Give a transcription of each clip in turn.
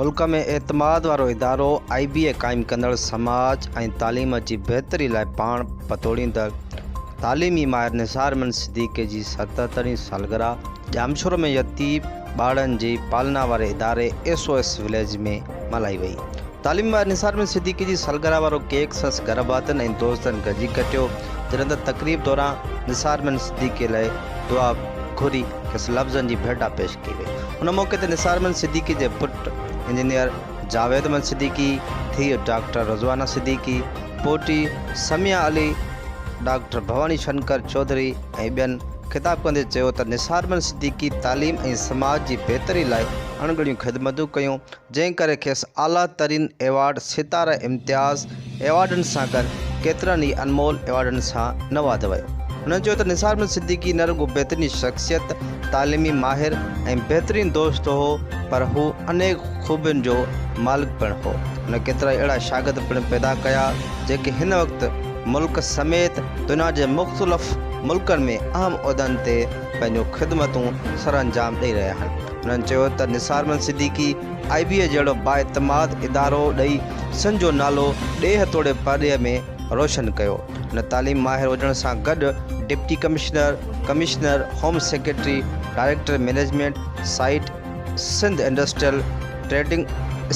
मुल्क में एतमाद वारो इदारो IBA क़ाइम कंदड़ समाज ऐं तालीम जी बहितरी लाइ पाण पतोड़ींदड़ तालीमी माहिर निसार अहमद सिद्दीकी जी 77वीं सालगिरह जामशोर में यतीम ॿारनि जी पालना वारे इदारे SOS विलेज में मल्हाई वई। तालीमी माहिर निसार अहमद सिद्दीकी जी सालगिरह वारो केक संस गरबातनि ऐं दोस्तनि गॾिजी कटियो। जॾहिं त तक़रीब दौरान निसार अहमद सिद्दीकी लाइ दुआ घुरी खेसि लफ़्ज़नि जी भेटा पेश कई वई। उन मौक़े ते निसार अहमद सिद्दीकी जे पुटु इंजीनियर जावेद अहमद सिद्दीकी, धीउ डॉक्टर रज़वाना सिद्दीकी, पोटी समिया अली, डॉक्टर भवानी शंकर चौधरी ऐं ॿियनि ख़िताब कंदे चयो त निसार अहमद सिद्दीकी तालीम ऐं समाज जी बहितरी लाइ अणगढ़ियूं ख़िदमतूं कयूं, जंहिं करे खेसि आला तरीन एवॉर्ड सितारा इम्तियाज़ एवॉर्डनि सां गॾु केतिरनि ई अनमोल एवॉर्डनि सां नवाज़ियो वियो। उन्हनि चयो त निसार अहमद सिद्दीकी न रुगो बहितरीन शख़्सियत, तालीमी माहिर ऐं बहितरीन दोस्त हो, पर हू अनेक खूबियुनि जो मालिक पिणु हो। हुन केतिरा अहिड़ा शागिर्द पिणु पैदा कया जेके हिन वक़्तु मुल्क समेत दुनिया जे मुख़्तलिफ़ मुल्कनि में अहम उहिदनि ते पंहिंजूं ख़िदमतूं सरअंजाम ॾेई रहिया आहिनि। उन्हनि चयो त निसार अहमद सिद्दीकी IBA जहिड़ो बाएतमाद इदारो ॾेई सिंध जो नालो ॾे हथोड़े परॾे में रोशन कयो। हुन तालीम माहिर हुजण सां गॾु deputy commissioner, home secretary, director management site, Sindh industrial trading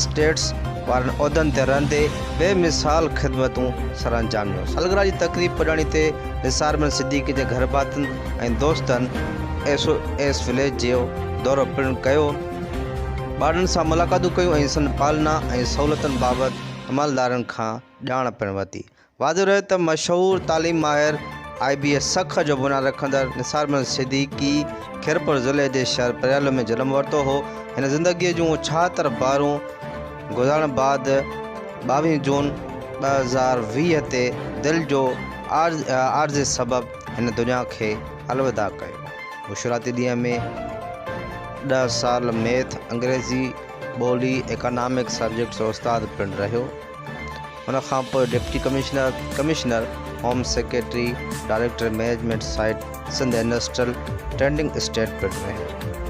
states वारनि उहिदनि ते रहंदे बेमिसाल ख़िदमतूं सरअंजाम ॾिनो। सालगिरह जी तक़रीब पुॼाणी ते निसार अहमद सिद्दीकी जे घरबातनि ऐं दोस्तनि SOS विलेज जो दौरो पिणु कयो, ॿारनि सां मुलाक़ातूं कयूं ऐं संदि पालना ऐं सहूलियतुनि बाबति अमलदारनि खां ॼाण पिणु वरिती। वाज़िह रहे त मशहूरु तालीम माहिर IBA सख जो बुनियादु रखंदड़ निसार अहमद सिद्दीकी खीरपुर ज़िले जे शहर परियालो में जनमु वरितो हो। हिन ज़िंदगीअ जूं 76 बारूं गुज़ारण बाद 22 जून 2020 ते दिलि जो आर्ज़े सबबि हिन दुनिया खे अलविदा कयो। मुशराती ॾींहं में 10 साल मैथ, अंग्रेज़ी ॿोली, इकनॉमिक सब्जेक्ट जो उस्ताद पिणु रहियो। उन खां पोइ deputy commissioner, home secretary, director management site, Sindh industrial trading state पिणु रहियो।